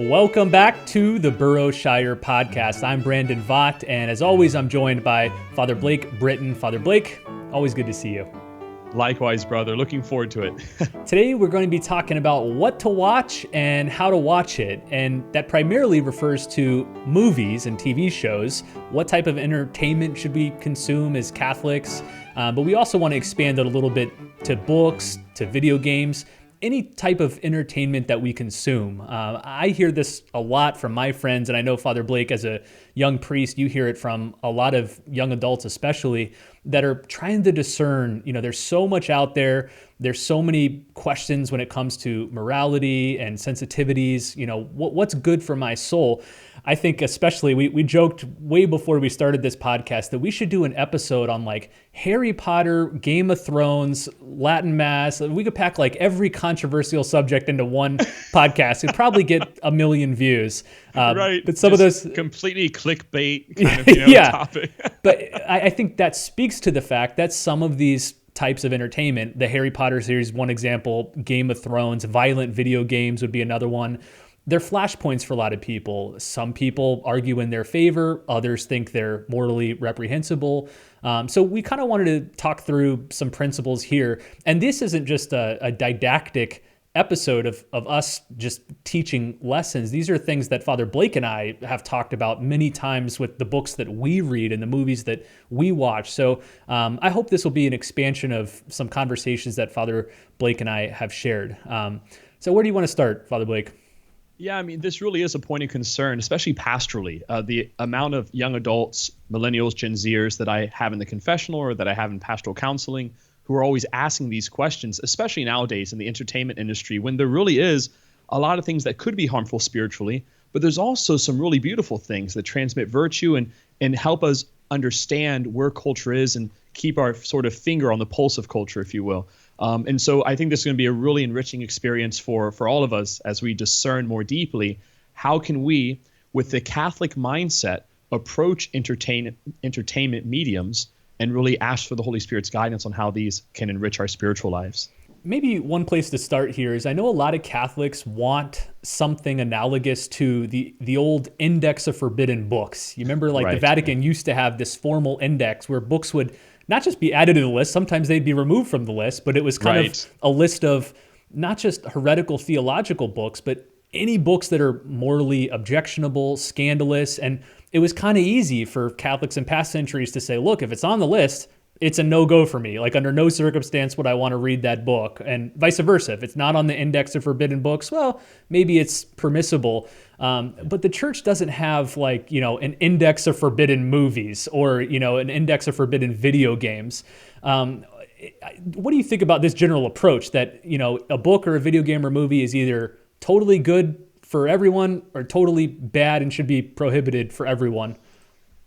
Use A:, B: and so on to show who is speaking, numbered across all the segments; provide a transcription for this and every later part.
A: Welcome back to the Burrow-Shire Podcast. I'm Brandon Vaught, and as always, I'm joined by Father Blake Britton. Father Blake, always good to see you.
B: Likewise, brother. Looking forward to it.
A: Today, we're going to be talking about what to watch and how to watch it, and that primarily refers to movies and TV shows. What type of entertainment should we consume as Catholics? But we also want to expand it a little bit to books, to video games, any type of entertainment that we consume. I hear this a lot from my friends, and I know, Father Blake, as a young priest, you hear it from a lot of young adults especially, that are trying to discern, there's so much out there. There's so many questions when it comes to morality and sensitivities, what's good for my soul. I think especially, we joked way before we started this podcast that we should do an episode on like Harry Potter, Game of Thrones, Latin Mass. We could pack like every controversial subject into one podcast. It'd probably get 1 million views.
B: Right.
A: But some of those
B: completely clickbait kind of topic.
A: But I think that speaks to the fact that some of these types of entertainment, the Harry Potter series, one example, Game of Thrones, violent video games would be another one. They're flashpoints for a lot of people. Some people argue in their favor. Others think they're morally reprehensible. So we kind of wanted to talk through some principles here. And this isn't just a didactic episode of us just teaching lessons. These are things that Father Blake and I have talked about many times with the books that we read and the movies that we watch. So I hope this will be an expansion of some conversations that Father Blake and I have shared. So where do you want to start, Father Blake?
B: Yeah, this really is a point of concern, especially pastorally. The amount of young adults, millennials, Gen Zers that I have in the confessional or that I have in pastoral counseling who are always asking these questions, especially nowadays in the entertainment industry, when there really is a lot of things that could be harmful spiritually, but there's also some really beautiful things that transmit virtue and help us understand where culture is and keep our sort of finger on the pulse of culture, if you will. And so I think this is going to be a really enriching experience for all of us as we discern more deeply how can we, with the Catholic mindset, approach entertainment mediums and really ask for the Holy Spirit's guidance on how these can enrich our spiritual lives.
A: Maybe one place to start here is I know a lot of Catholics want something analogous to the old Index of Forbidden Books. You remember the Vatican used to have this formal index where books would not just be added to the list, sometimes they'd be removed from the list, but it was kind of a list of not just heretical theological books, but any books that are morally objectionable, scandalous. And it was kind of easy for Catholics in past centuries to say, look, if it's on the list, it's a no-go for me. Like under no circumstance would I want to read that book, and vice versa. If it's not on the Index of Forbidden Books, well, maybe it's permissible. But the church doesn't have an Index of Forbidden Movies or, an Index of Forbidden Video Games. What do you think about this general approach that, a book or a video game or movie is either totally good for everyone or totally bad and should be prohibited for everyone?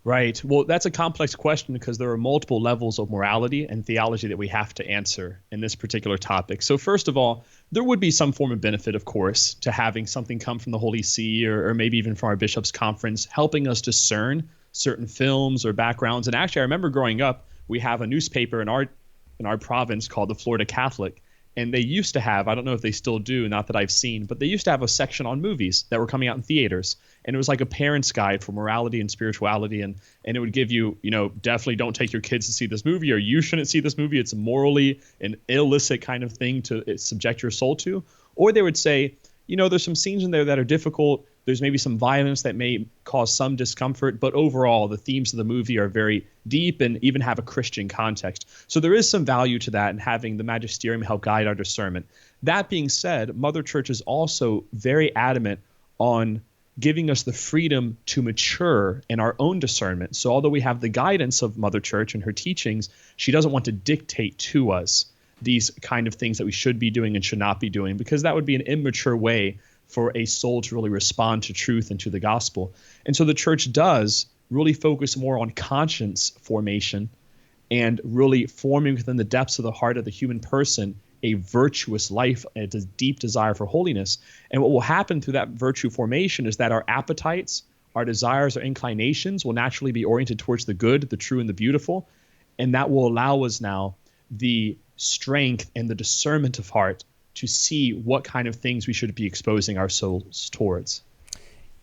B: Right. Well, that's a complex question because there are multiple levels of morality and theology that we have to answer in this particular topic. So first of all, there would be some form of benefit, of course, to having something come from the Holy See or maybe even from our bishops' conference, helping us discern certain films or backgrounds. And actually, I remember growing up, we have a newspaper in our province called the Florida Catholic. And they used to have, I don't know if they still do, not that I've seen, but they used to have a section on movies that were coming out in theaters. And it was like a parent's guide for morality and spirituality. And it would give you, definitely don't take your kids to see this movie, or you shouldn't see this movie. It's morally an illicit kind of thing to subject your soul to. Or they would say, there's some scenes in there that are difficult. There's maybe some violence that may cause some discomfort, but overall the themes of the movie are very deep and even have a Christian context. So there is some value to that and having the magisterium help guide our discernment. That being said, Mother Church is also very adamant on giving us the freedom to mature in our own discernment. So although we have the guidance of Mother Church and her teachings, she doesn't want to dictate to us these kind of things that we should be doing and should not be doing, because that would be an immature way for a soul to really respond to truth and to the gospel. And so the church does really focus more on conscience formation and really forming within the depths of the heart of the human person a virtuous life, a deep desire for holiness. And what will happen through that virtue formation is that our appetites, our desires, our inclinations will naturally be oriented towards the good, the true, and the beautiful. And that will allow us now the strength and the discernment of heart to see what kind of things we should be exposing our souls towards.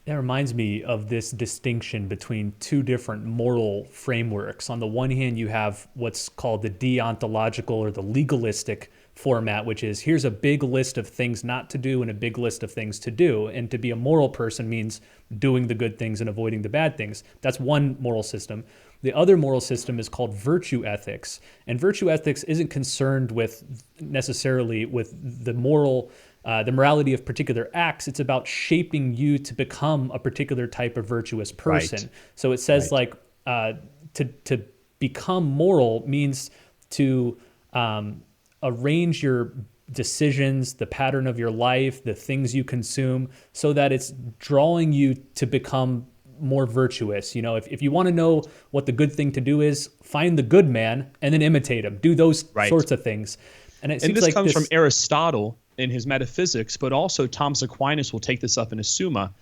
A: That reminds me of this distinction between two different moral frameworks. On the one hand, you have what's called the deontological or the legalistic format, which is here's a big list of things not to do and a big list of things to do. And to be a moral person means doing the good things and avoiding the bad things. That's one moral system. The other moral system is called virtue ethics. And virtue ethics isn't concerned with necessarily with the morality of particular acts. It's about shaping you to become a particular type of virtuous person.
B: Right.
A: So it says
B: Right.
A: to become moral means to arrange your decisions, the pattern of your life, the things you consume, so that it's drawing you to become more virtuous. You know, if you want to know what the good thing to do is, find the good man and then imitate him. Do those
B: Right.
A: sorts of things. And it seems
B: And this
A: like
B: comes from Aristotle in his Metaphysics, but also Thomas Aquinas will take this up in his Summa,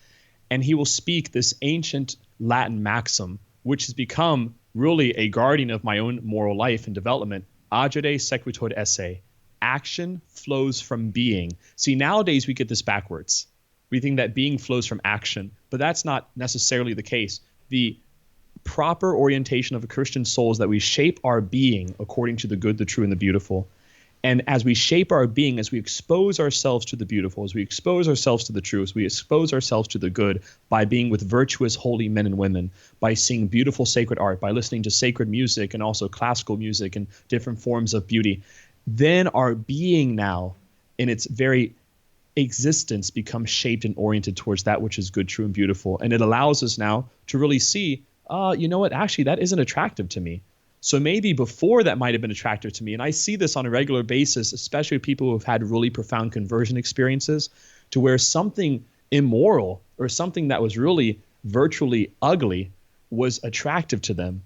B: and he will speak this ancient Latin maxim, which has become really a guardian of my own moral life and development. Agere sequitur esse. Action flows from being. See, nowadays we get this backwards. We think that being flows from action, but that's not necessarily the case. The proper orientation of a Christian soul is that we shape our being according to the good, the true, and the beautiful. And as we shape our being, as we expose ourselves to the beautiful, as we expose ourselves to the true, as we expose ourselves to the good by being with virtuous, holy men and women, by seeing beautiful sacred art, by listening to sacred music and also classical music and different forms of beauty, then our being now in its very existence becomes shaped and oriented towards that which is good, true, and beautiful. And it allows us now to really see, you know what, actually that isn't attractive to me. So maybe before that might have been attractive to me. And I see this on a regular basis, especially with people who have had really profound conversion experiences, to where something immoral or something that was really virtually ugly was attractive to them.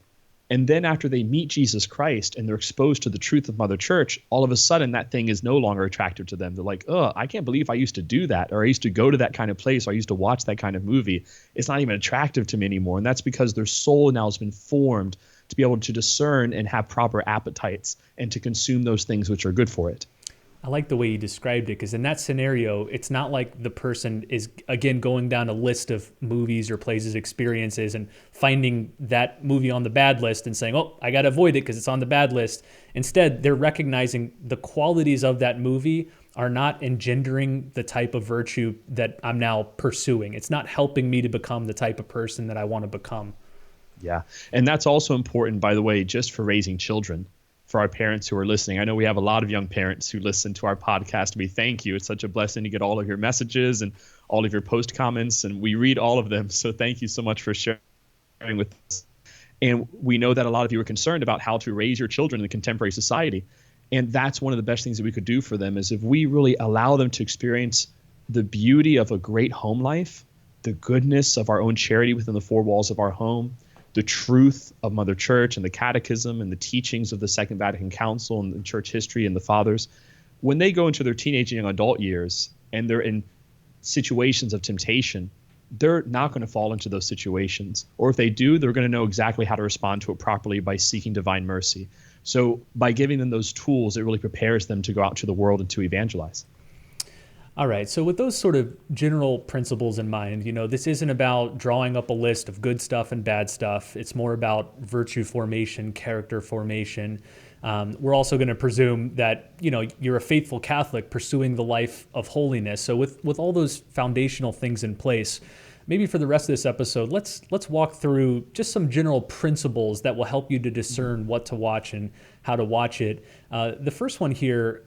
B: And then after they meet Jesus Christ and they're exposed to the truth of Mother Church, all of a sudden that thing is no longer attractive to them. They're like, oh, I can't believe I used to do that, or I used to go to that kind of place, or I used to watch that kind of movie. It's not even attractive to me anymore. And that's because their soul now has been formed to be able to discern and have proper appetites and to consume those things which are good for it.
A: I like the way you described it, because in that scenario, it's not like the person is, again, going down a list of movies or places, experiences, and finding that movie on the bad list and saying, oh, I got to avoid it because it's on the bad list. Instead, they're recognizing the qualities of that movie are not engendering the type of virtue that I'm now pursuing. It's not helping me to become the type of person that I want to become.
B: Yeah. And that's also important, by the way, just for raising children. For our parents who are listening, I know we have a lot of young parents who listen to our podcast. We thank you. It's such a blessing to get all of your messages and all of your post comments, and we read all of them. So thank you so much for sharing with us. And we know that a lot of you are concerned about how to raise your children in contemporary society. And that's one of the best things that we could do for them, is if we really allow them to experience the beauty of a great home life, the goodness of our own charity within the four walls of our home, the truth of Mother Church and the Catechism and the teachings of the Second Vatican Council and the church history and the fathers. When they go into their teenage and young adult years and they're in situations of temptation, they're not going to fall into those situations. Or if they do, they're going to know exactly how to respond to it properly by seeking divine mercy. So by giving them those tools, it really prepares them to go out to the world and to evangelize.
A: All right. So with those sort of general principles in mind, you know, this isn't about drawing up a list of good stuff and bad stuff. It's more about virtue formation, character formation. We're also going to presume that, you know, you're a faithful Catholic pursuing the life of holiness. So with all those foundational things in place, maybe for the rest of this episode, let's walk through just some general principles that will help you to discern what to watch and how to watch it. The first one here,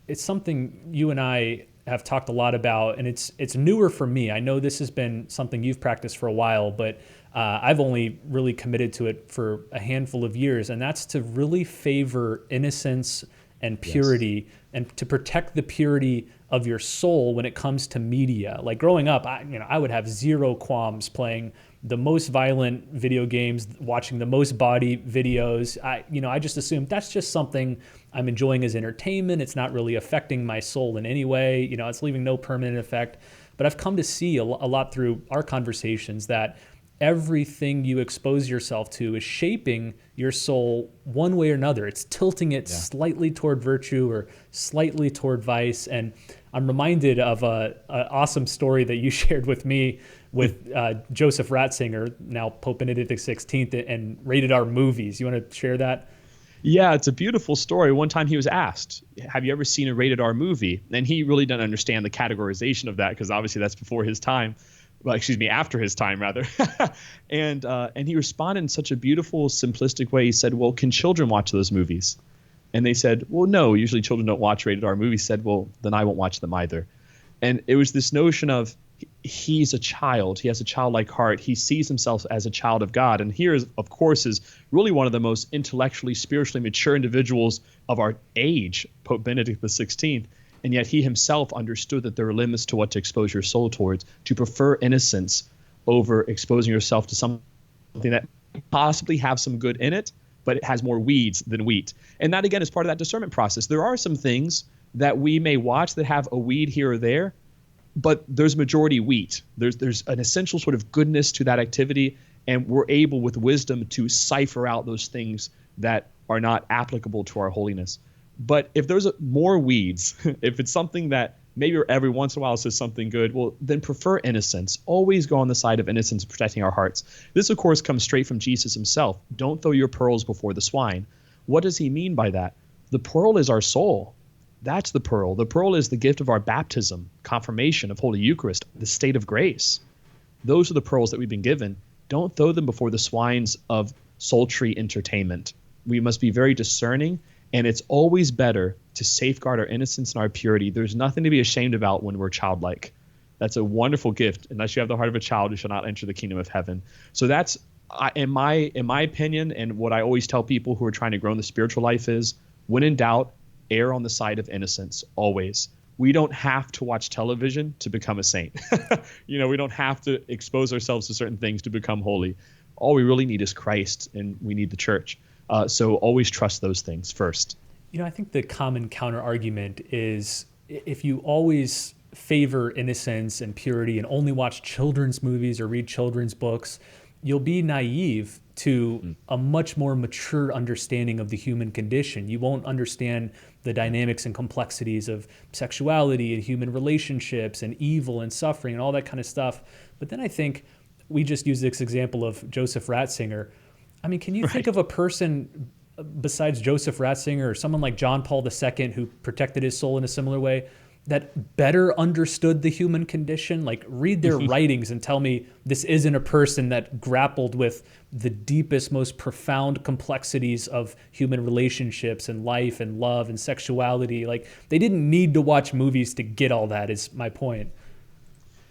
A: it's something you and I have talked a lot about, and it's newer for me. I know this has been something you've practiced for a while, but I've only really committed to it for a handful of years, and that's to really favor innocence and purity, and to protect the purity of your soul when it comes to media. Like growing up, I would have zero qualms playing the most violent video games, watching the most body videos. I just assumed that's just something I'm enjoying as entertainment. It's not really affecting my soul in any way. You know, it's leaving no permanent effect. But I've come to see a lot through our conversations that everything you expose yourself to is shaping your soul one way or another. It's tilting it slightly toward virtue or slightly toward vice. And I'm reminded of an awesome story that you shared with me with Joseph Ratzinger, now Pope Benedict XVI, and rated R movies. You want to share that?
B: Yeah, it's a beautiful story. One time he was asked, have you ever seen a rated R movie? And he really didn't understand the categorization of that, because obviously that's before his time. Well, excuse me, after his time, rather. And he responded in such a beautiful, simplistic way. He said, well, can children watch those movies? And they said, well, no, usually children don't watch rated R movies. He said, well, then I won't watch them either. And it was this notion of he's a child. He has a childlike heart. He sees himself as a child of God. And here, of course, is really one of the most intellectually, spiritually mature individuals of our age, Pope Benedict XVI. And yet he himself understood that there are limits to what to expose your soul towards, to prefer innocence over exposing yourself to something that possibly have some good in it, but it has more weeds than wheat. And that, again, is part of that discernment process. There are some things that we may watch that have a weed here or there, but there's majority wheat. There's an essential sort of goodness to that activity, and we're able with wisdom to cipher out those things that are not applicable to our holiness. But if there's more weeds, if it's something that maybe every once in a while says something good, well, then prefer innocence. Always go on the side of innocence, protecting our hearts. This, of course, comes straight from Jesus himself. Don't throw your pearls before the swine. What does he mean by that? The pearl is our soul. That's the pearl. The pearl is the gift of our baptism, confirmation of Holy Eucharist, the state of grace. Those are the pearls that we've been given. Don't throw them before the swines of sultry entertainment. We must be very discerning, and it's always better to safeguard our innocence and our purity. There's nothing to be ashamed about when we're childlike. That's a wonderful gift. Unless you have the heart of a child, you shall not enter the kingdom of heaven. So that's, in my opinion, and what I always tell people who are trying to grow in the spiritual life is, when in doubt, err on the side of innocence, always. We don't have to watch television to become a saint. We don't have to expose ourselves to certain things to become holy. All we really need is Christ, and we need the church. So always trust those things first.
A: I think the common counter argument is, if you always favor innocence and purity and only watch children's movies or read children's books, you'll be naive to a much more mature understanding of the human condition. You won't understand the dynamics and complexities of sexuality and human relationships and evil and suffering and all that kind of stuff. But then I think we just use this example of Joseph Ratzinger. I mean, can you think of a person besides Joseph Ratzinger or someone like John Paul II, who protected his soul in a similar way, that better understood the human condition? Like, read their writings and tell me this isn't a person that grappled with the deepest, most profound complexities of human relationships and life and love and sexuality. Like, they didn't need to watch movies to get all that, is my point.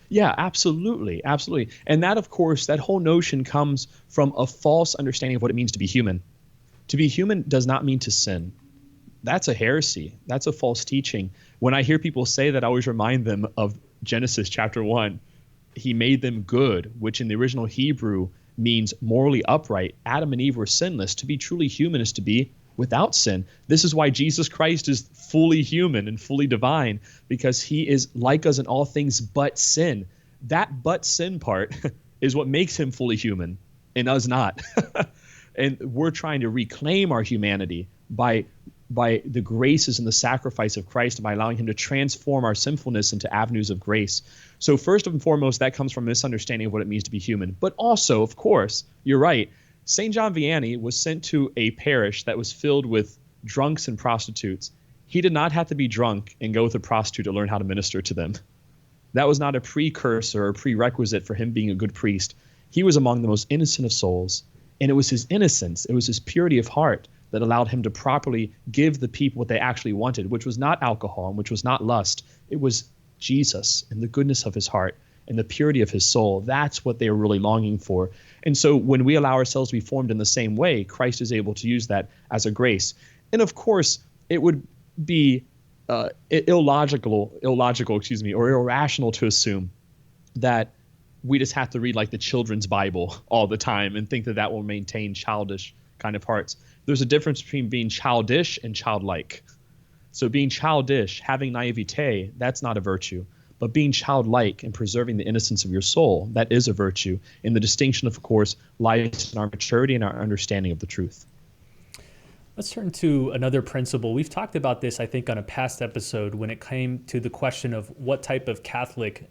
B: Yeah, absolutely. Absolutely. And that, of course, that whole notion comes from a false understanding of what it means to be human. To be human does not mean to sin. That's a heresy. That's a false teaching. When I hear people say that, I always remind them of Genesis chapter 1. He made them good, which in the original Hebrew means morally upright. Adam and Eve were sinless. To be truly human is to be without sin. This is why Jesus Christ is fully human and fully divine, because he is like us in all things but sin. That but sin part is what makes him fully human and us not. And we're trying to reclaim our humanity by the graces and the sacrifice of Christ, and by allowing him to transform our sinfulness into avenues of grace. So first and foremost, that comes from a misunderstanding of what it means to be human. But also, of course, you're right, St. John Vianney was sent to a parish that was filled with drunks and prostitutes. He did not have to be drunk and go with a prostitute to learn how to minister to them. That was not a precursor or prerequisite for him being a good priest. He was among the most innocent of souls, and it was his innocence, it was his purity of heart that allowed him to properly give the people what they actually wanted, which was not alcohol and which was not lust. It was Jesus and the goodness of his heart and the purity of his soul. That's what they were really longing for. And so when we allow ourselves to be formed in the same way, Christ is able to use that as a grace. And of course, it would be illogical, or irrational to assume that we just have to read like the children's Bible all the time and think that that will maintain childish kind of hearts. There's a difference between being childish and childlike. So being childish, having naivete, that's not a virtue. But being childlike and preserving the innocence of your soul, that is a virtue. And the distinction, of course, lies in our maturity and our understanding of the truth.
A: Let's turn to another principle. We've talked about this, I think, on a past episode when it came to the question of what type of Catholic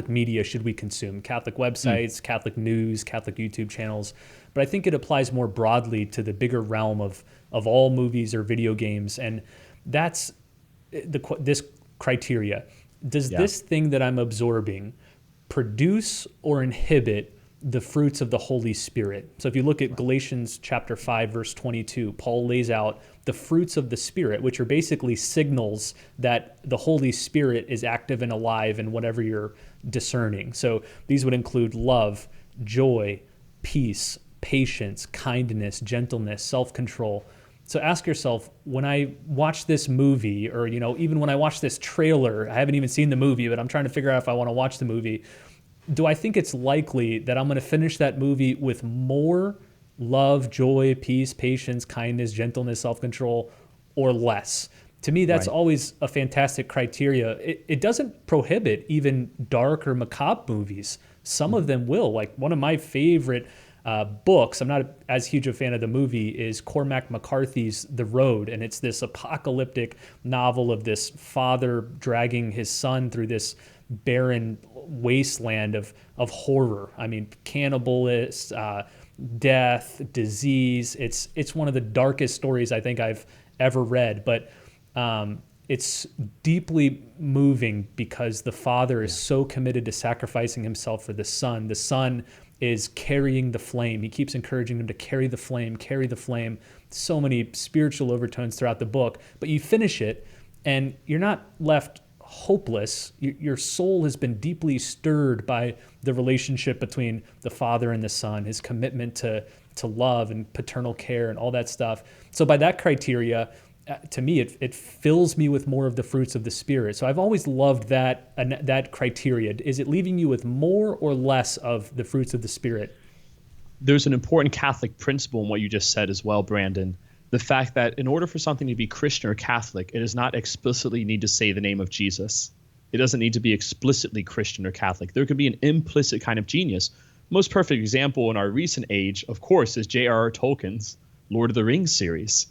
A: media should we consume? Catholic websites, Catholic news, Catholic YouTube channels. But I think it applies more broadly to the bigger realm of all movies or video games. And that's this criteria. Does this thing that I'm absorbing produce or inhibit the fruits of the Holy Spirit? So if you look at Galatians chapter 5, verse 22, Paul lays out the fruits of the Spirit, which are basically signals that the Holy Spirit is active and alive in whatever you're discerning. So these would include love, joy, peace, patience, kindness, gentleness, self-control. So ask yourself, when I watch this movie, or even when I watch this trailer, I haven't even seen the movie, but I'm trying to figure out if I want to watch the movie, do I think it's likely that I'm going to finish that movie with more love, joy, peace, patience, kindness, gentleness, self-control, or less? To me, that's always a fantastic criteria. It doesn't prohibit even dark or macabre movies. Some of them will. Like one of my favorite books, I'm not as huge a fan of the movie, is Cormac McCarthy's The Road. And it's this apocalyptic novel of this father dragging his son through this barren wasteland of horror. I mean, cannibalists, death, disease. It's one of the darkest stories I think I've ever read, but it's deeply moving because the father is so committed to sacrificing himself for the son. The son is carrying the flame. He keeps encouraging him to carry the flame, carry the flame. So many spiritual overtones throughout the book, but you finish it and you're not left hopeless. Your soul has been deeply stirred by the relationship between the father and the son, his commitment to love and paternal care and all that stuff. So by that criteria, to me, it fills me with more of the fruits of the Spirit. So I've always loved that criteria. Is it leaving you with more or less of the fruits of the Spirit?
B: There's an important Catholic principle in what you just said as well, Brandon. The fact that in order for something to be Christian or Catholic, it does not explicitly need to say the name of Jesus. It doesn't need to be explicitly Christian or Catholic. There could be an implicit kind of genius. Most perfect example in our recent age, of course, is J.R.R. Tolkien's Lord of the Rings series.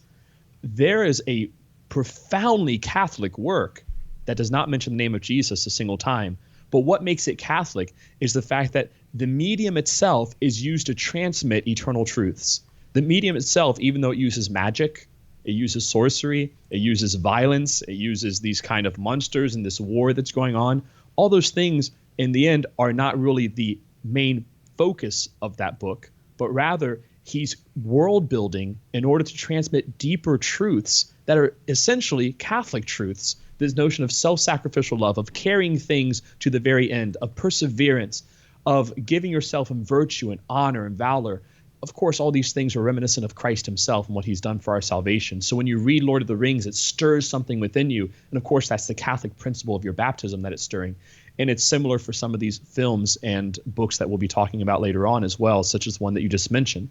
B: There is a profoundly Catholic work that does not mention the name of Jesus a single time. But what makes it Catholic is the fact that the medium itself is used to transmit eternal truths. The medium itself, even though it uses magic, it uses sorcery, it uses violence, it uses these kind of monsters and this war that's going on, all those things in the end are not really the main focus of that book, but rather he's world building in order to transmit deeper truths that are essentially Catholic truths. This notion of self-sacrificial love, of carrying things to the very end, of perseverance, of giving yourself in virtue and honor and valor. Of course, all these things are reminiscent of Christ himself and what he's done for our salvation. So when you read Lord of the Rings, it stirs something within you. And of course, that's the Catholic principle of your baptism that it's stirring. And it's similar for some of these films and books that we'll be talking about later on as well, such as one that you just mentioned.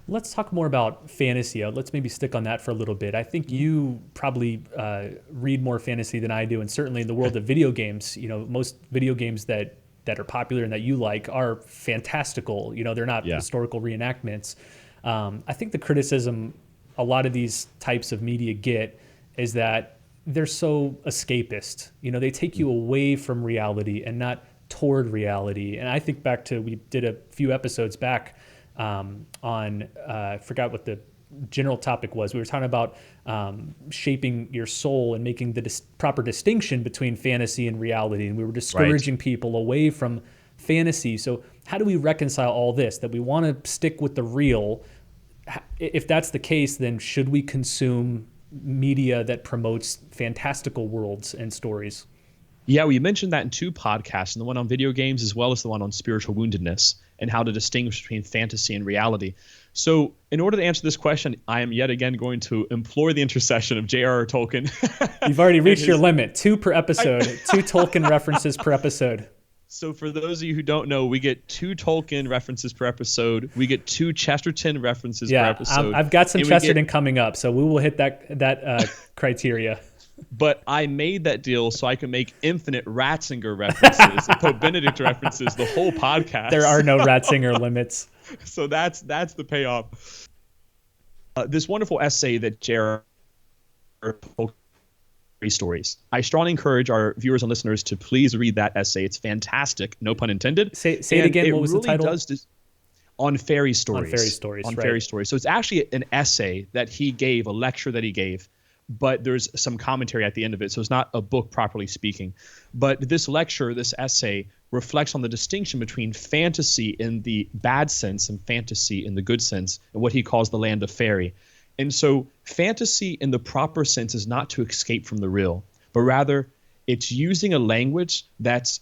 A: Let's talk more about fantasy. Let's maybe stick on that for a little bit. I think you probably read more fantasy than I do, and certainly in the world of video games, most video games that are popular and that you like are fantastical. They're not historical reenactments. I think the criticism a lot of these types of media get is that they're so escapist. They take you away from reality and not toward reality. And I think back to, we did a few episodes back on, I forgot what the general topic was. We were talking about shaping your soul and making the proper distinction between fantasy and reality. And we were discouraging people away from fantasy. So how do we reconcile all this, that we want to stick with the real? If that's the case, then should we consume media that promotes fantastical worlds and stories?
B: Yeah, we mentioned that in two podcasts, and the one on video games as well as the one on spiritual woundedness and how to distinguish between fantasy and reality. So in order to answer this question, I am yet again going to implore the intercession of J.R.R. Tolkien.
A: You've already reached your limit. 2 per episode, 2 Tolkien references per episode.
B: So for those of you who don't know, we get 2 Tolkien references per episode. We get 2 Chesterton references per episode.
A: I've got some Chesterton coming up, so we will hit that criteria.
B: But I made that deal so I can make infinite Ratzinger references, Pope Benedict references, the whole podcast.
A: There are no Ratzinger limits.
B: So that's the payoff. this wonderful essay that J.R. stories. I strongly encourage our viewers and listeners to please read that essay. It's fantastic, no pun intended.
A: Say it again. What was the title?
B: On fairy stories.
A: On fairy stories.
B: On
A: right.
B: fairy stories. So it's actually an essay that he gave, a lecture that he gave, but there's some commentary at the end of it. So it's not a book properly speaking. But this lecture, this essay, reflects on the distinction between fantasy in the bad sense and fantasy in the good sense, and what he calls the land of fairy. And so fantasy in the proper sense is not to escape from the real, but rather it's using a language that's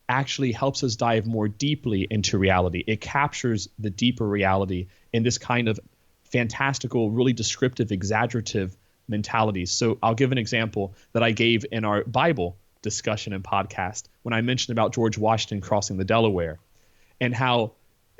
B: actually helps us dive more deeply into reality. It captures the deeper reality in this kind of fantastical, really descriptive, exaggerative mentalities. So I'll give an example that I gave in our Bible discussion and podcast when I mentioned about George Washington crossing the Delaware, and how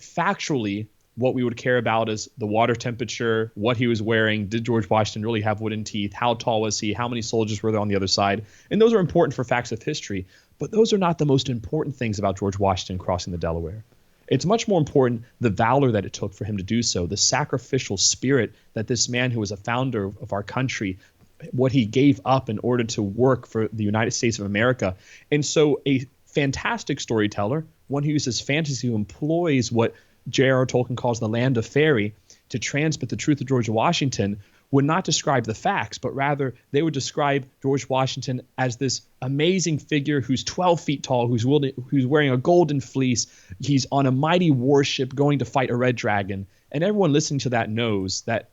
B: factually what we would care about is the water temperature, what he was wearing, did George Washington really have wooden teeth, how tall was he, how many soldiers were there on the other side. And those are important for facts of history, but those are not the most important things about George Washington crossing the Delaware. It's much more important the valor that it took for him to do so, the sacrificial spirit that this man who was a founder of our country, what he gave up in order to work for the United States of America. And so a fantastic storyteller, one who uses fantasy, who employs what J.R.R. Tolkien calls the land of fairy to transmit the truth of George Washington, would not describe the facts, but rather they would describe George Washington as this amazing figure who's 12 feet tall, who's wearing a golden fleece. He's on a mighty warship going to fight a red dragon. And everyone listening to that knows that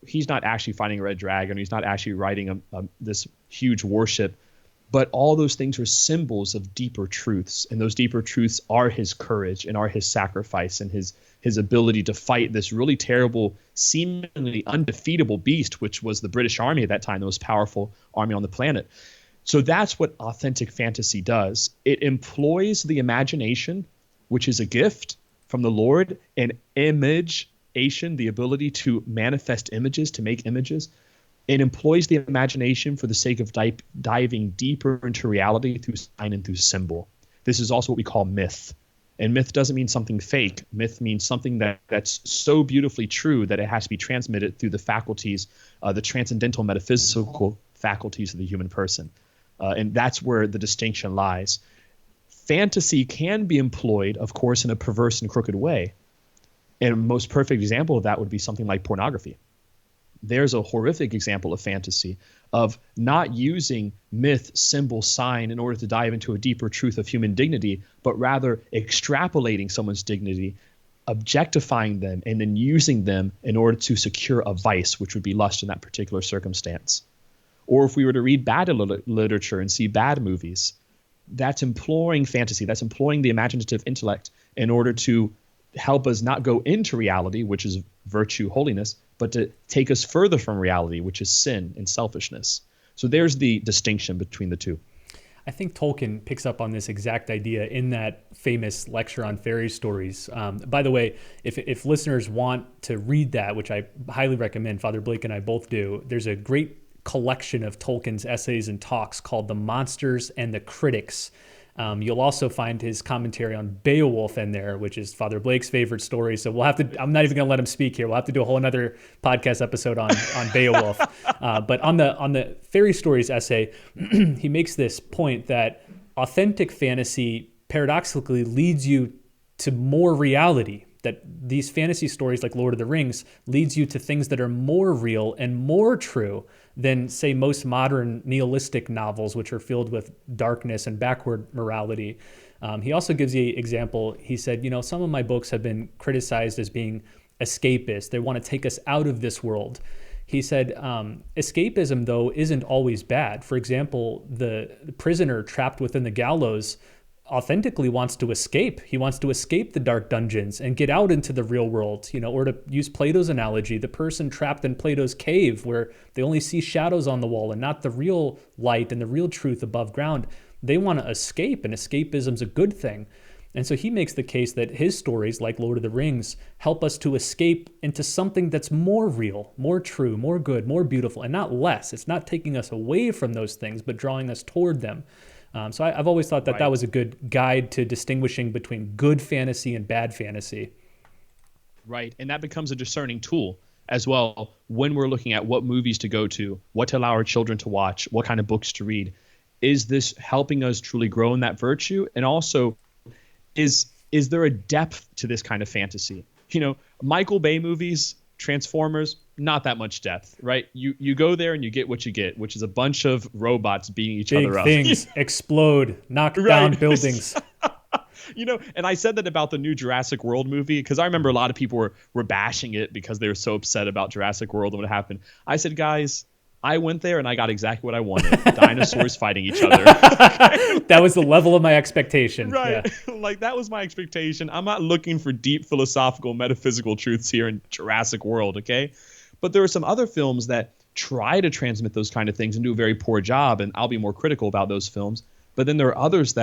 B: he's not actually fighting a red dragon. He's not actually riding this huge warship. But all those things are symbols of deeper truths. And those deeper truths are his courage and are his sacrifice and his ability to fight this really terrible, seemingly undefeatable beast, which was the British Army at that time, the most powerful army on the planet. So that's what authentic fantasy does. It employs the imagination, which is a gift from the Lord, and imagination, the ability to manifest images, to make images. It employs the imagination for the sake of diving deeper into reality through sign and through symbol. This is also what we call myth. And myth doesn't mean something fake. Myth means something that's so beautifully true that it has to be transmitted through the faculties, the transcendental metaphysical faculties of the human person. And that's where the distinction lies. Fantasy can be employed, of course, in a perverse and crooked way. And a most perfect example of that would be something like pornography. There's a horrific example of fantasy, of not using myth, symbol, sign in order to dive into a deeper truth of human dignity, but rather extrapolating someone's dignity, objectifying them, and then using them in order to secure a vice, which would be lust in that particular circumstance. Or if we were to read bad literature and see bad movies, that's employing fantasy, that's employing the imaginative intellect in order to help us not go into reality, which is virtue, holiness, but to take us further from reality, which is sin and selfishness. So there's the distinction between the two.
A: I think Tolkien picks up on this exact idea in that famous lecture on fairy stories. By the way, if listeners want to read that, which I highly recommend, Father Blake and I both do, there's a great collection of Tolkien's essays and talks called The Monsters and the Critics. You'll also find his commentary on Beowulf in there, which is Father Blake's favorite story. So we'll have to, I'm not even going to let him speak here. We'll have to do a whole another podcast episode on Beowulf. But on the fairy stories essay, he makes this point that authentic fantasy paradoxically leads you to more reality, that these fantasy stories like Lord of the Rings leads you to things that are more real and more true than, say, most modern nihilistic novels, which are filled with darkness and backward morality. He also gives the example, he said, some of my books have been criticized as being escapist. They want to take us out of this world. He said, escapism, though, isn't always bad. For example, the prisoner trapped within the gallows authentically wants to escape. He wants to escape the dark dungeons and get out into the real world, or to use Plato's analogy, the person trapped in Plato's cave where they only see shadows on the wall and not the real light and the real truth above ground. They want to escape, and escapism's a good thing. And so he makes the case that his stories, like Lord of the Rings, help us to escape into something that's more real, more true, more good, more beautiful, and not less. It's not taking us away from those things, but drawing us toward them. So I've always thought that that was a good guide to distinguishing between good fantasy and bad fantasy.
B: Right, and that becomes a discerning tool. as well when we're looking at what movies to go to, what to allow our children to watch, what kind of books to read. Is this helping us truly grow in that virtue? And also, is there a depth to this kind of fantasy? Michael Bay movies, Transformers, not that much depth, right? You go there and you get what you get, which is a bunch of robots beating each other up.
A: Big things explode, knock down buildings.
B: And I said that about the new Jurassic World movie because I remember a lot of people were bashing it because they were so upset about Jurassic World and what happened. I said, guys, I went there and I got exactly what I wanted. Dinosaurs fighting each other.
A: That was the level of my expectation.
B: Right.
A: Yeah.
B: Like, that was my expectation. I'm not looking for deep philosophical, metaphysical truths here in Jurassic World, okay? But there are some other films that try to transmit those kind of things and do a very poor job, and I'll be more critical about those films. But then there are others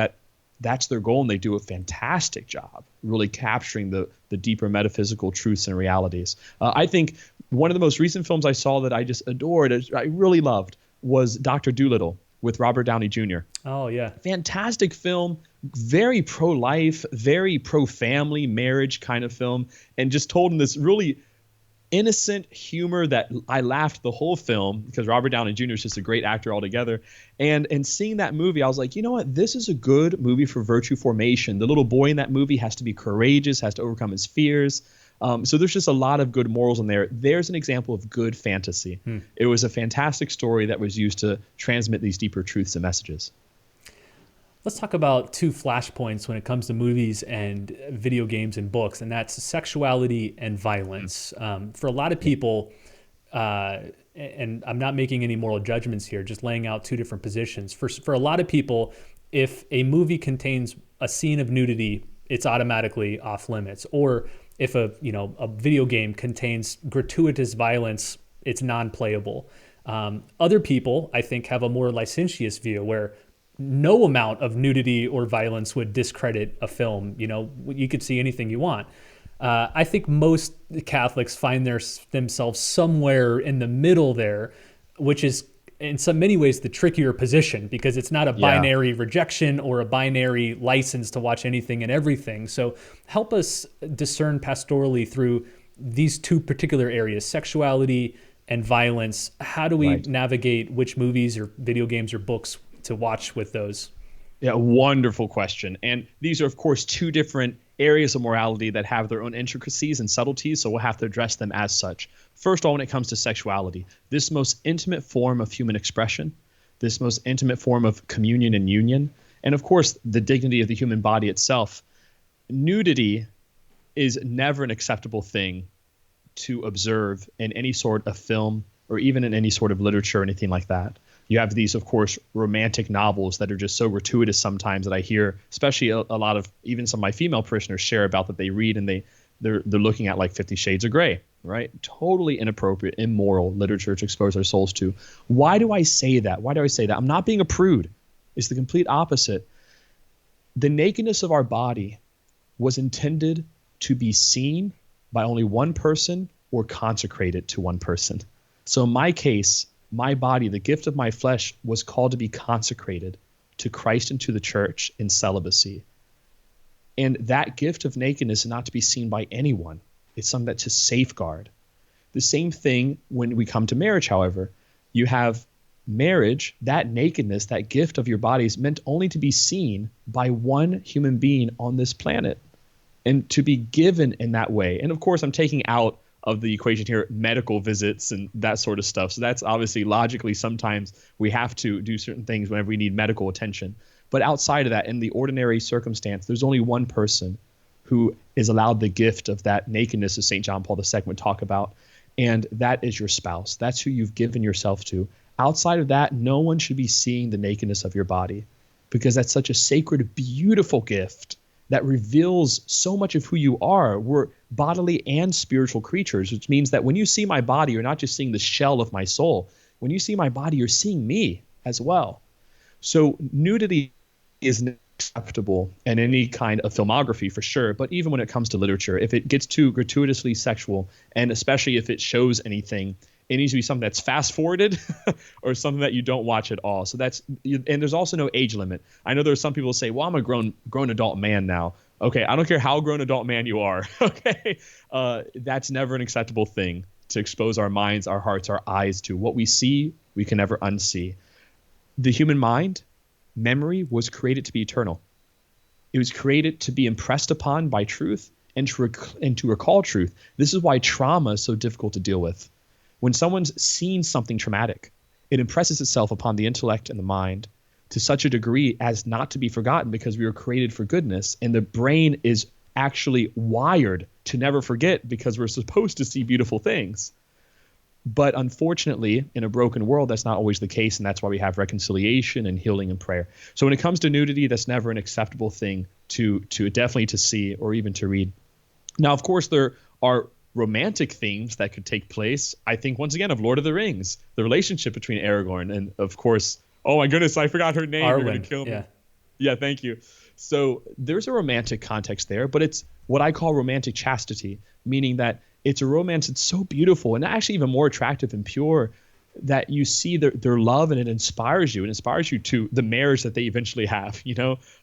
B: that's their goal, and they do a fantastic job really capturing the deeper metaphysical truths and realities. I think one of the most recent films I saw that I just adored, I really loved, was Dr. Dolittle with Robert Downey Jr.
A: Oh, yeah.
B: Fantastic film, very pro-life, very pro-family, marriage kind of film, and just told in this really innocent humor that I laughed the whole film because Robert Downey Jr. is just a great actor altogether. And seeing that movie, I was like, you know what? This is a good movie for virtue formation. The little boy in that movie has to be courageous, has to overcome his fears. So there's just a lot of good morals in there. There's an example of good fantasy. It was a fantastic story that was used to transmit these deeper truths and messages.
A: Let's talk about two flashpoints when it comes to movies and video games and books, and that's sexuality and violence. For a lot of people, and I'm not making any moral judgments here, just laying out two different positions. For a lot of people, if a movie contains a scene of nudity, it's automatically off limits. Or if a video game contains gratuitous violence, it's non-playable. Other people, I think, have a more licentious view where no amount of nudity or violence would discredit a film. You could see anything you want. I think most Catholics find themselves somewhere in the middle there, which is in many ways the trickier position because it's not a binary rejection or a binary license to watch anything and everything. So help us discern pastorally through these two particular areas, sexuality and violence. How do we navigate which movies or video games or books to watch with those?
B: Yeah, wonderful question. And these are, of course, two different areas of morality that have their own intricacies and subtleties, so we'll have to address them as such. First of all, when it comes to sexuality, this most intimate form of human expression, this most intimate form of communion and union, and of course, the dignity of the human body itself, nudity is never an acceptable thing to observe in any sort of film or even in any sort of literature or anything like that. You have these, of course, romantic novels that are just so gratuitous sometimes that I hear, especially a lot of even some of my female parishioners share about that they read and they're looking at like 50 Shades of Grey, right? Totally inappropriate, immoral literature to expose our souls to. Why do I say that? I'm not being a prude. It's the complete opposite. The nakedness of our body was intended to be seen by only one person or consecrated to one person. So in my case, my body, the gift of my flesh, was called to be consecrated to Christ and to the church in celibacy. And that gift of nakedness is not to be seen by anyone. It's something that's to safeguard. The same thing when we come to marriage, however. You have marriage, that nakedness, that gift of your body is meant only to be seen by one human being on this planet and to be given in that way. And of course, I'm taking out of the equation here medical visits and that sort of stuff. So that's obviously logically sometimes we have to do certain things whenever we need medical attention. But outside of that, in the ordinary circumstance, there's only one person who is allowed the gift of that nakedness, as St. John Paul II would talk about, and that is your spouse. That's who you've given yourself to. Outside of that, no one should be seeing the nakedness of your body because that's such a sacred, beautiful gift that reveals so much of who you are. We're bodily and spiritual creatures, which means that when you see my body, you're not just seeing the shell of my soul. When you see my body, you're seeing me as well. So nudity is acceptable in any kind of filmography for sure, but even when it comes to literature, if it gets too gratuitously sexual, and especially if it shows anything, it needs to be something that's fast forwarded or something that you don't watch at all. So and there's also no age limit. I know there's some people who say, well, I'm a grown adult man now. Okay, I don't care how grown adult man you are. Okay, that's never an acceptable thing to expose our minds, our hearts, our eyes to. What we see, we can never unsee. The human mind, memory, was created to be eternal. It was created to be impressed upon by truth and to recall truth. This is why trauma is so difficult to deal with. When someone's seen something traumatic, it impresses itself upon the intellect and the mind to such a degree as not to be forgotten, because we were created for goodness, and the brain is actually wired to never forget because we're supposed to see beautiful things. But unfortunately, in a broken world, that's not always the case, and that's why we have reconciliation and healing and prayer. So when it comes to nudity, that's never an acceptable thing to definitely to see or even to read. Now, of course, there are romantic themes that could take place. I think, once again, of Lord of the Rings, the relationship between Aragorn and, of course, oh my goodness, I forgot her name.
A: Arwen,
B: You're gonna kill me.
A: yeah.
B: Yeah, thank you. So there's a romantic context there, but it's what I call romantic chastity, meaning that it's a romance that's so beautiful and actually even more attractive and pure that you see their love, and it inspires you. It inspires you to the marriage that they eventually have,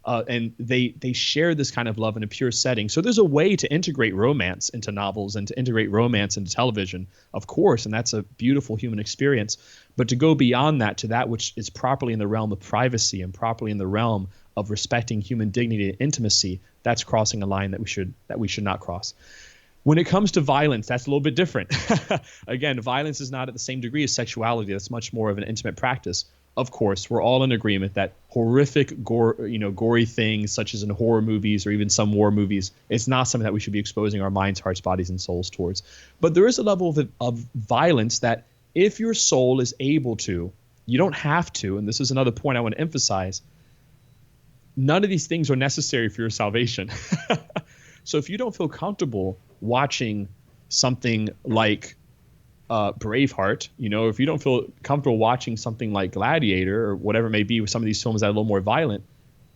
B: and they share this kind of love in a pure setting. So there's a way to integrate romance into novels and to integrate romance into television, of course, and that's a beautiful human experience. But to go beyond that to that which is properly in the realm of privacy and properly in the realm of respecting human dignity and intimacy, that's crossing a line that we should not cross. When it comes to violence, that's a little bit different. Again, violence is not at the same degree as sexuality. That's much more of an intimate practice. Of course, we're all in agreement that horrific, gory things, such as in horror movies or even some war movies, it's not something that we should be exposing our minds, hearts, bodies, and souls towards. But there is a level of violence that if your soul is able to, you don't have to, and this is another point I want to emphasize, none of these things are necessary for your salvation. So if you don't feel comfortable watching something like Braveheart, if you don't feel comfortable watching something like Gladiator or whatever it may be, with some of these films that are a little more violent,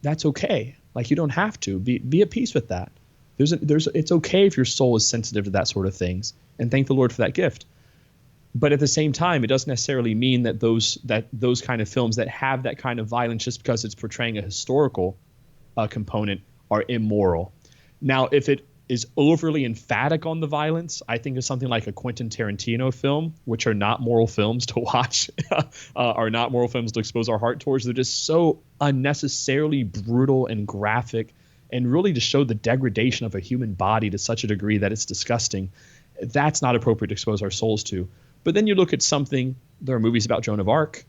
B: that's okay. Like, you don't have to. Be at peace with that. It's okay if your soul is sensitive to that sort of things, and thank the Lord for that gift. But at the same time, it doesn't necessarily mean that those kind of films that have that kind of violence, just because it's portraying a historical component, are immoral. Now, if it is overly emphatic on the violence, I think of something like a Quentin Tarantino film, which are not moral films to watch, are not moral films to expose our heart towards. They're just so unnecessarily brutal and graphic, and really to show the degradation of a human body to such a degree that it's disgusting. That's not appropriate to expose our souls to. But then you look at something, there are movies about Joan of Arc,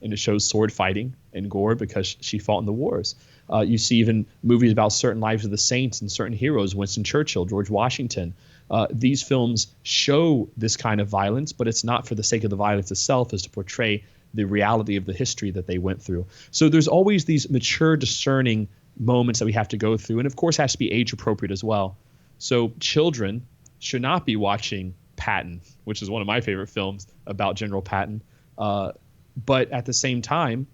B: and it shows sword fighting and gore because she fought in the wars. You see even movies about certain lives of the saints and certain heroes, Winston Churchill, George Washington. These films show this kind of violence, but it's not for the sake of the violence itself, it's to portray the reality of the history that they went through. So there's always these mature, discerning moments that we have to go through, and of course has to be age appropriate as well. So children should not be watching Patton, which is one of my favorite films about General Patton. But at the same time,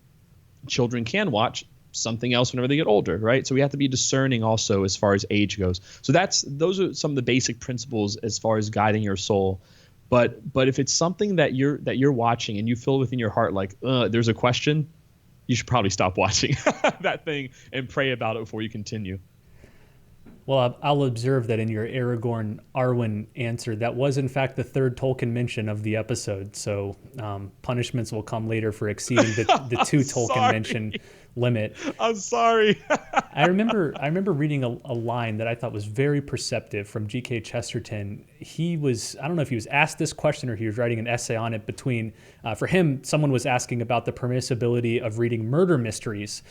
B: children can watch something else whenever they get older, right? So we have to be discerning also as far as age goes. So those are some of the basic principles as far as guiding your soul. But if it's something that you're watching and you feel within your heart like there's a question, you should probably stop watching that thing and pray about it before you continue.
A: Well, I'll observe that in your Aragorn Arwen answer, that was in fact the third Tolkien mention of the episode. So punishments will come later for exceeding the two Tolkien mention limit.
B: I'm sorry.
A: I remember reading a line that I thought was very perceptive from G.K. Chesterton. I don't know if he was asked this question or he was writing an essay on it between, for him, someone was asking about the permissibility of reading murder mysteries.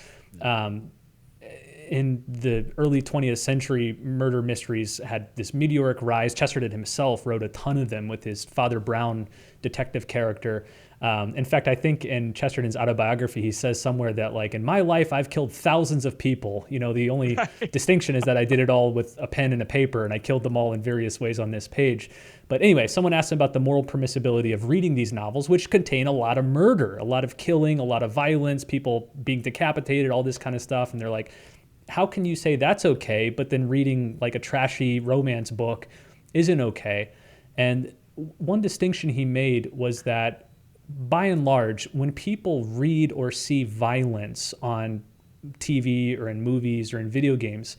A: In the early 20th century, murder mysteries had this meteoric rise. Chesterton himself wrote a ton of them with his Father Brown detective character. In fact, I think in Chesterton's autobiography, he says somewhere that, like, in my life, I've killed thousands of people. The only distinction is that I did it all with a pen and a paper, and I killed them all in various ways on this page. But anyway, someone asked him about the moral permissibility of reading these novels, which contain a lot of murder, a lot of killing, a lot of violence, people being decapitated, all this kind of stuff. And they're like, how can you say that's okay, but then reading like a trashy romance book isn't okay? And one distinction he made was that by and large, when people read or see violence on TV or in movies or in video games,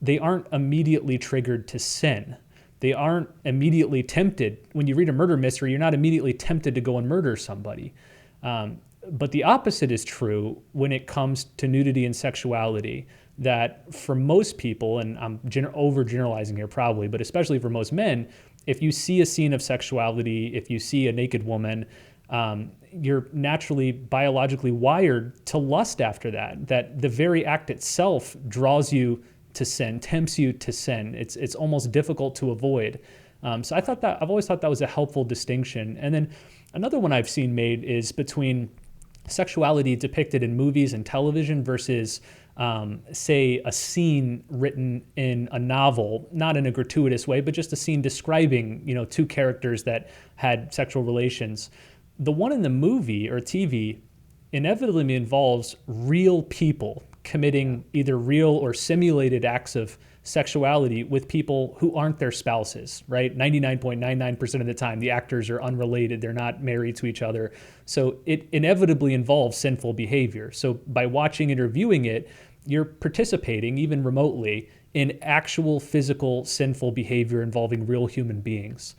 A: they aren't immediately triggered to sin. they aren't immediately tempted. When you read a murder mystery, you're not immediately tempted to go and murder somebody. But the opposite is true when it comes to nudity and sexuality, that for most people, and I'm overgeneralizing here probably, but especially for most men, if you see a scene of sexuality, if you see a naked woman, you're naturally biologically wired to lust after that, that the very act itself draws you to sin, tempts you to sin. It's almost difficult to avoid. So I've always thought that was a helpful distinction. And then another one I've seen made is between sexuality depicted in movies and television versus, say, a scene written in a novel, not in a gratuitous way, but just a scene describing, two characters that had sexual relations. The one in the movie or TV inevitably involves real people committing either real or simulated acts of sexuality with people who aren't their spouses, right? 99.99% of the time, the actors are unrelated. They're not married to each other. So it inevitably involves sinful behavior. So by watching and reviewing it, you're participating, even remotely, in actual physical sinful behavior involving real human beings.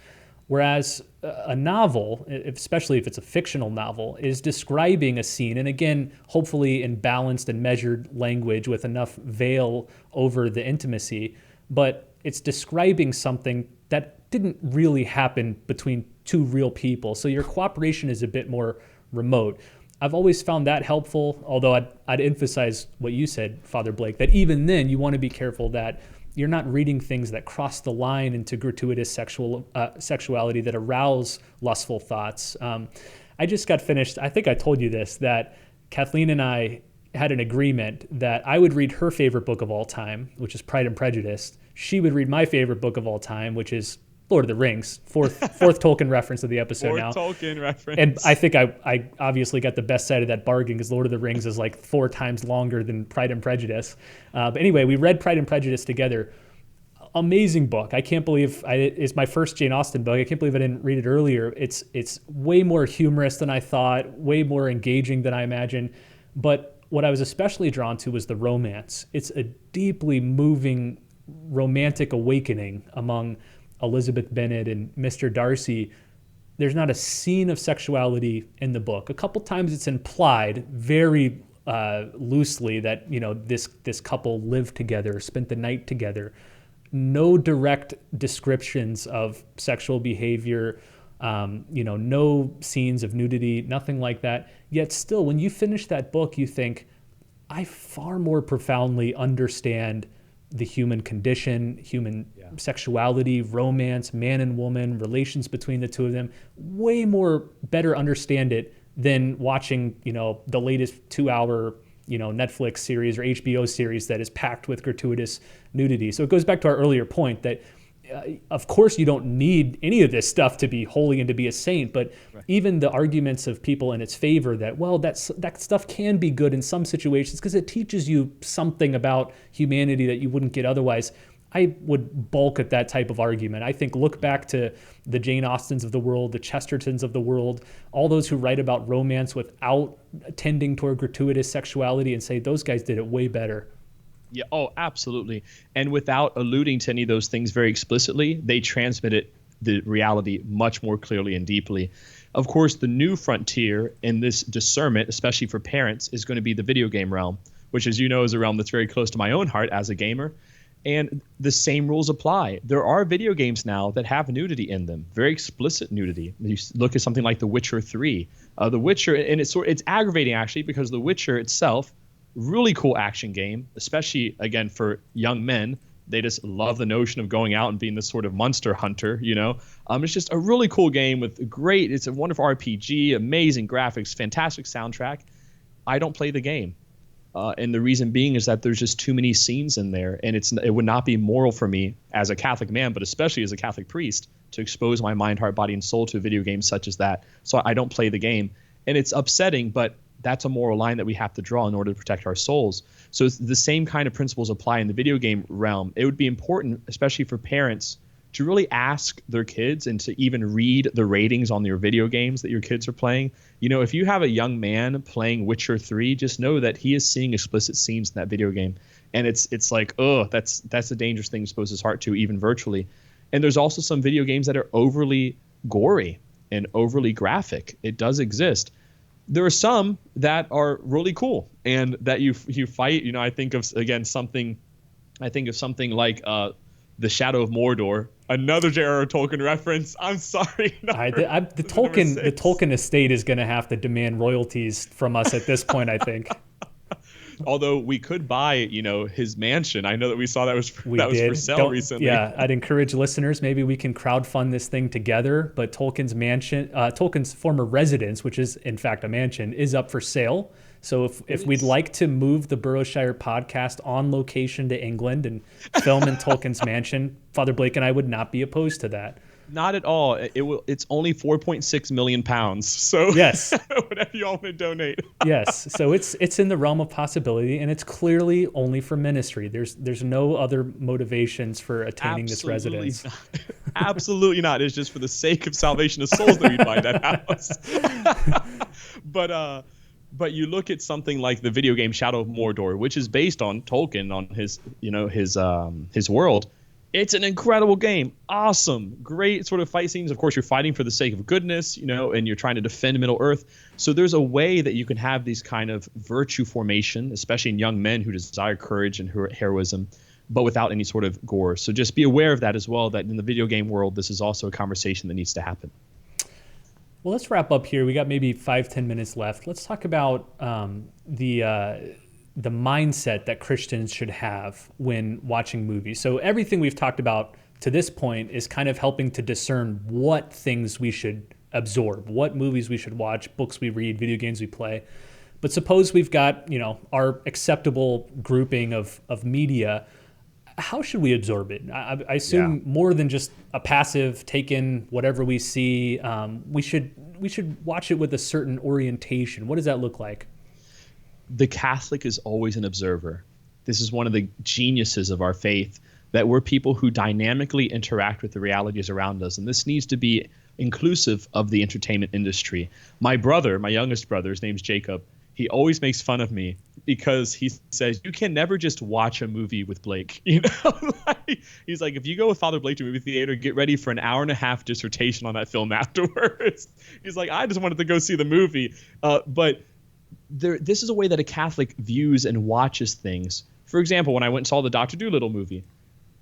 A: Whereas a novel, especially if it's a fictional novel, is describing a scene, and again, hopefully in balanced and measured language with enough veil over the intimacy, but it's describing something that didn't really happen between two real people. So your cooperation is a bit more remote. I've always found that helpful, although I'd emphasize what you said, Father Blake, that even then you want to be careful that you're not reading things that cross the line into gratuitous sexuality that arouse lustful thoughts. I just got finished, I think I told you this, that Kathleen and I had an agreement that I would read her favorite book of all time, which is Pride and Prejudice. She would read my favorite book of all time, which is Lord of the Rings, fourth Tolkien reference of the episode now.
B: Fourth Tolkien reference.
A: And I think I obviously got the best side of that bargain because Lord of the Rings is like 4 times longer than Pride and Prejudice. But anyway, we read Pride and Prejudice together. Amazing book. I can't believe it's my first Jane Austen book. I can't believe I didn't read it earlier. It's way more humorous than I thought, way more engaging than I imagined. But what I was especially drawn to was the romance. It's a deeply moving romantic awakening among Elizabeth Bennet and Mr. Darcy. There's not a scene of sexuality in the book. A couple times it's implied very loosely that this couple lived together, spent the night together. No direct descriptions of sexual behavior, no scenes of nudity, nothing like that. Yet still, when you finish that book, you think, I far more profoundly understand the human condition, human sexuality, romance, man and woman, relations between the two of them, way more better understand it than watching, the latest 2-hour, Netflix series or HBO series that is packed with gratuitous nudity. So it goes back to our earlier point that of course you don't need any of this stuff to be holy and to be a saint, but right. Even the arguments of people in its favor that, well, that stuff can be good in some situations because it teaches you something about humanity that you wouldn't get otherwise. I would balk at that type of argument. I think look back to the Jane Austens of the world, the Chestertons of the world, all those who write about romance without tending toward gratuitous sexuality and say those guys did it way better.
B: Yeah, oh, absolutely. And without alluding to any of those things very explicitly, they transmitted the reality much more clearly and deeply. Of course, the new frontier in this discernment, especially for parents, is going to be the video game realm, which, as you know, is a realm that's very close to my own heart as a gamer. And the same rules apply. There are video games now that have nudity in them, very explicit nudity. You look at something like The Witcher 3. The Witcher, and it's aggravating actually because The Witcher itself, really cool action game, especially again for young men. They just love the notion of going out and being this sort of monster hunter, It's just a really cool game with it's a wonderful RPG, amazing graphics, fantastic soundtrack. I don't play the game. And the reason being is that there's just too many scenes in there, and it would not be moral for me as a Catholic man, but especially as a Catholic priest, to expose my mind, heart, body, and soul to a video game such as that. So I don't play the game, and it's upsetting, but that's a moral line that we have to draw in order to protect our souls. So it's the same kind of principles apply in the video game realm. It would be important, especially for parents, to really ask their kids and to even read the ratings on your video games that your kids are playing. If you have a young man playing Witcher 3, just know that he is seeing explicit scenes in that video game. And it's like, that's a dangerous thing to expose his heart to, even virtually. And there's also some video games that are overly gory and overly graphic. It does exist. There are some that are really cool and that you fight. You know, I think of something like The Shadow of Mordor, another J.R.R. Tolkien reference. I'm sorry.
A: The Tolkien estate is going to have to demand royalties from us at this point, I think.
B: Although we could buy, his mansion. I know that we saw that was for sale recently.
A: Yeah, I'd encourage listeners, maybe we can crowdfund this thing together. But Tolkien's mansion, Tolkien's former residence, which is in fact a mansion, is up for sale. So if we'd like to move the Boroughshire podcast on location to England and film in Tolkien's mansion, Father Blake and I would not be opposed to that.
B: Not at all. It's only 4.6 million pounds. So
A: yes,
B: whatever you all want to donate.
A: Yes. So it's in the realm of possibility, and it's clearly only for ministry. There's no other motivations for attaining this residence.
B: Absolutely not. It's just for the sake of salvation of souls that we buy that house. But you look at something like the video game Shadow of Mordor, which is based on Tolkien, on his world. It's an incredible game. Awesome. Great sort of fight scenes. Of course, you're fighting for the sake of goodness, and you're trying to defend Middle-earth. So there's a way that you can have these kind of virtue formation, especially in young men who desire courage and heroism, but without any sort of gore. So just be aware of that as well, that in the video game world, this is also a conversation that needs to happen.
A: Well, let's wrap up here. We got maybe 5-10 minutes left. Let's talk about the mindset that Christians should have when watching movies. So everything we've talked about to this point is kind of helping to discern what things we should absorb, what movies we should watch, books we read, video games we play. But suppose we've got, our acceptable grouping of media. How should we absorb it? I assume more than just a passive take in whatever we see. We should watch it with a certain orientation. What does that look like?
B: The Catholic is always an observer. This is one of the geniuses of our faith, that we're people who dynamically interact with the realities around us. And this needs to be inclusive of the entertainment industry. My youngest brother, his name's Jacob, he always makes fun of me because he says, you can never just watch a movie with Blake. He's like, if you go with Father Blake to a movie theater, get ready for an hour-and-a-half dissertation on that film afterwards. He's like, I just wanted to go see the movie. But this is a way that a Catholic views and watches things. For example, when I went and saw the Dr. Dolittle movie,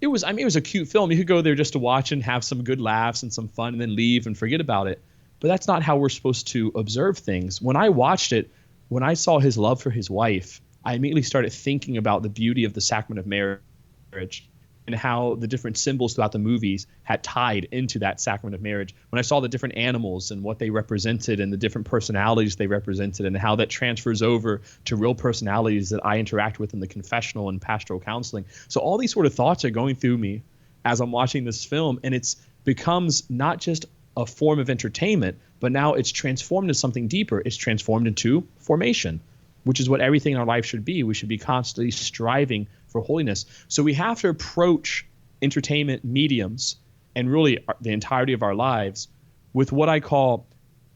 B: it was a cute film. You could go there just to watch and have some good laughs and some fun and then leave and forget about it. But that's not how we're supposed to observe things. When I watched it, when I saw his love for his wife, I immediately started thinking about the beauty of the sacrament of marriage and how the different symbols throughout the movies had tied into that sacrament of marriage. When I saw the different animals and what they represented and the different personalities they represented and how that transfers over to real personalities that I interact with in the confessional and pastoral counseling. So all these sort of thoughts are going through me as I'm watching this film, and it's becomes not just a form of entertainment, but now it's transformed into something deeper. It's transformed into formation, which is what everything in our life should be. We should be constantly striving for holiness. So we have to approach entertainment mediums and really the entirety of our lives with what I call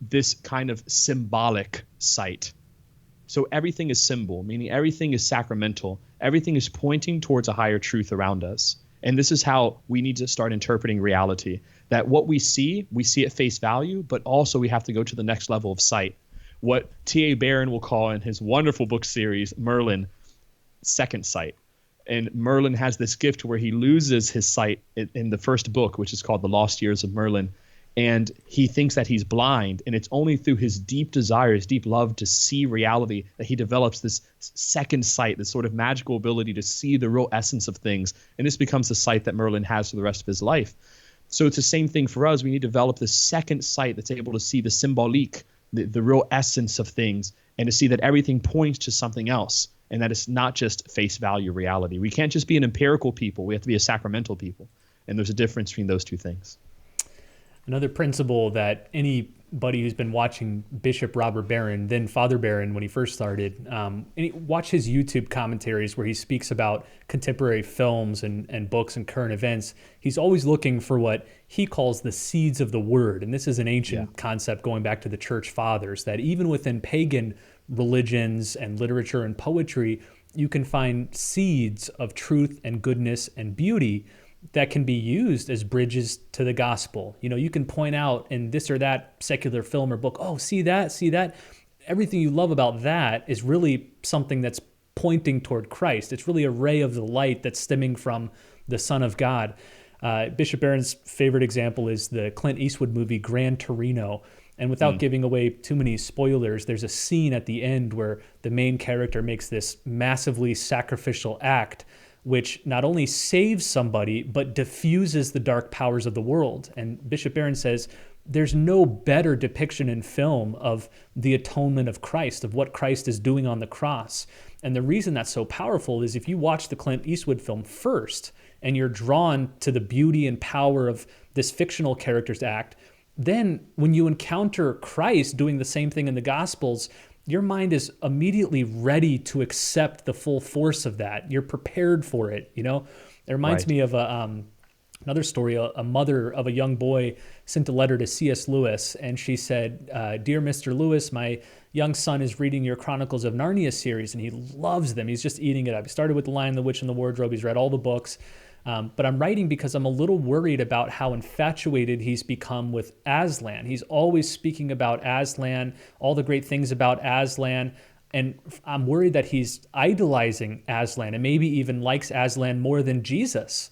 B: this kind of symbolic sight. So everything is symbol, meaning everything is sacramental. Everything is pointing towards a higher truth around us. And this is how we need to start interpreting reality, that what we see at face value, but also we have to go to the next level of sight. What T.A. Barron will call in his wonderful book series, Merlin, second sight. And Merlin has this gift where he loses his sight in the first book, which is called The Lost Years of Merlin. And he thinks that he's blind. And it's only through his deep desire, his deep love to see reality, that he develops this second sight, this sort of magical ability to see the real essence of things. And this becomes the sight that Merlin has for the rest of his life. So it's the same thing for us. We need to develop this second sight that's able to see the symbolique, the real essence of things, and to see that everything points to something else, and that it's not just face value reality. We can't just be an empirical people. We have to be a sacramental people. And there's a difference between those two things.
A: Another principle that anybody who's been watching Bishop Robert Barron, then Father Barron when he first started, watch his YouTube commentaries where he speaks about contemporary films and books and current events. He's always looking for what he calls the seeds of the word. And this is an ancient concept going back to the church fathers, that even within pagan religions and literature and poetry, you can find seeds of truth and goodness and beauty. that can be used as bridges to the gospel. You know, you can point out in this or that secular film or book, oh, see that. Everything you love about that is really something that's pointing toward Christ. It's really a ray of the light that's stemming from the Son of God. Bishop Barron's favorite example is the Clint Eastwood movie Gran Torino. And without giving away too many spoilers, there's a scene at the end where the main character makes this massively sacrificial act, which not only saves somebody, but diffuses the dark powers of the world. And Bishop Barron says, there's no better depiction in film of the atonement of Christ, of what Christ is doing on the cross. And the reason that's so powerful is if you watch the Clint Eastwood film first, and you're drawn to the beauty and power of this fictional character's act, then when you encounter Christ doing the same thing in the Gospels, your mind is immediately ready to accept the full force of that. You're prepared for it, you know? It reminds me of another story. A mother of a young boy sent a letter to C.S. Lewis, and she said, "Dear Mr. Lewis, my young son is reading your Chronicles of Narnia series, and he loves them. He's just eating it up. He started with The Lion, the Witch, and the Wardrobe. He's read all the books. But I'm writing because I'm a little worried about how infatuated he's become with Aslan. He's always speaking about Aslan, all the great things about Aslan. And I'm worried that he's idolizing Aslan and maybe even likes Aslan more than Jesus."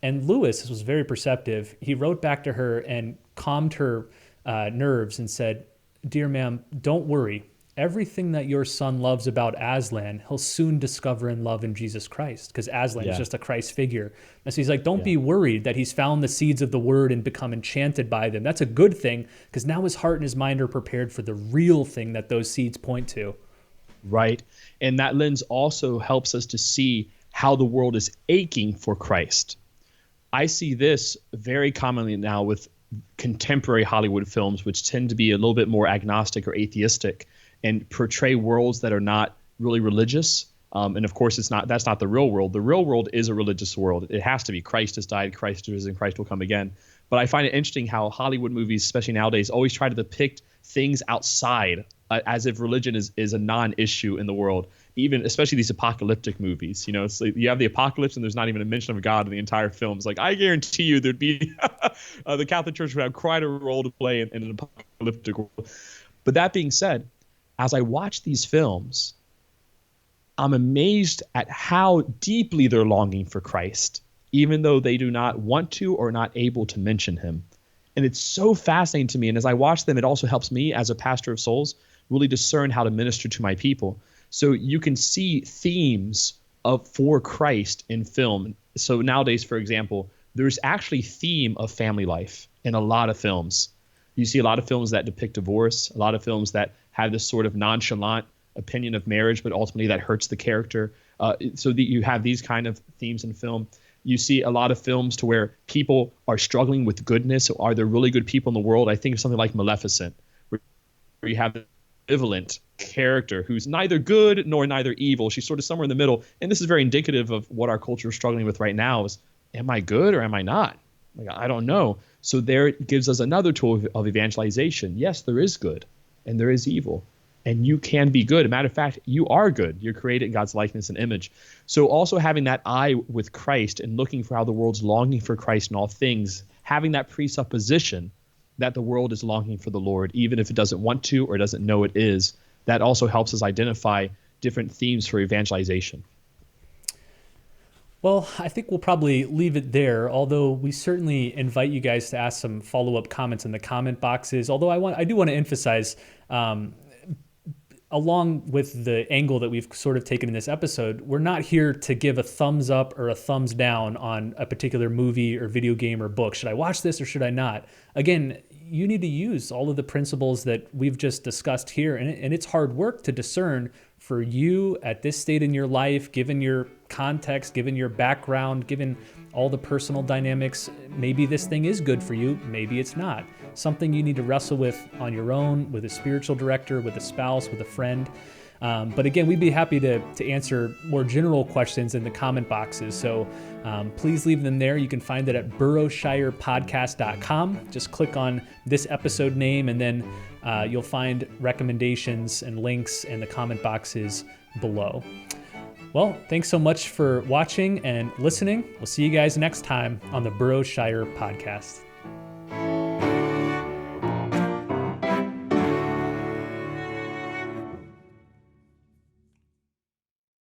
A: And Lewis, this was very perceptive, he wrote back to her and calmed her nerves and said, "Dear ma'am, don't worry. Everything that your son loves about Aslan, he'll soon discover and love in Jesus Christ, because Aslan is just a Christ figure." And so he's like, don't be worried that he's found the seeds of the word and become enchanted by them. That's a good thing, because now his heart and his mind are prepared for the real thing that those seeds point to.
B: Right. And that lens also helps us to see how the world is aching for Christ. I see this very commonly now with contemporary Hollywood films, which tend to be a little bit more agnostic or atheistic and portray worlds that are not really religious. And of course, that's not the real world. The real world is a religious world. It has to be. Christ has died, Christ is risen, Christ will come again. But I find it interesting how Hollywood movies, especially nowadays, always try to depict things outside as if religion is a non-issue in the world. Even especially these apocalyptic movies, you know, it's like you have the apocalypse and there's not even a mention of God in the entire film. It's like, I guarantee you there'd be the Catholic Church would have quite a role to play in an apocalyptic world. But that being said, as I watch these films, I'm amazed at how deeply they're longing for Christ, even though they do not want to or not able to mention him. And it's so fascinating to me. And as I watch them, it also helps me as a pastor of souls really discern how to minister to my people. So you can see themes for Christ in film. So nowadays, for example, there's actually theme of family life in a lot of films. You see a lot of films that depict divorce, a lot of films that have this sort of nonchalant opinion of marriage, but ultimately that hurts the character. You have these kind of themes in film. You see a lot of films to where people are struggling with goodness. Are there really good people in the world? I think of something like Maleficent, where you have the ambivalent character who's neither good nor neither evil. She's sort of somewhere in the middle. And this is very indicative of what our culture is struggling with right now is, am I good or am I not? Like, I don't know. So there it gives us another tool of evangelization. Yes, there is good and there is evil. And you can be good. As a matter of fact, you are good. You're created in God's likeness and image. So also having that eye with Christ and looking for how the world's longing for Christ in all things, having that presupposition that the world is longing for the Lord, even if it doesn't want to or doesn't know it is, that also helps us identify different themes for evangelization.
A: Well, I think we'll probably leave it there, although we certainly invite you guys to ask some follow-up comments in the comment boxes. Although I do want to emphasize, along with the angle that we've sort of taken in this episode, we're not here to give a thumbs up or a thumbs down on a particular movie or video game or book. Should I watch this or should I not? Again, you need to use all of the principles that we've just discussed here. And it's hard work to discern for you at this state in your life, given your context, given your background, given all the personal dynamics. Maybe this thing is good for you, maybe it's not. Something you need to wrestle with on your own, with a spiritual director, with a spouse, with a friend. But again, we'd be happy to answer more general questions in the comment boxes. So please leave them there. You can find it at boroughshirepodcast.com. Just click on this episode name, and then you'll find recommendations and links in the comment boxes below. Well, thanks so much for watching and listening. We'll see you guys next time on the Burroughs Shire Podcast.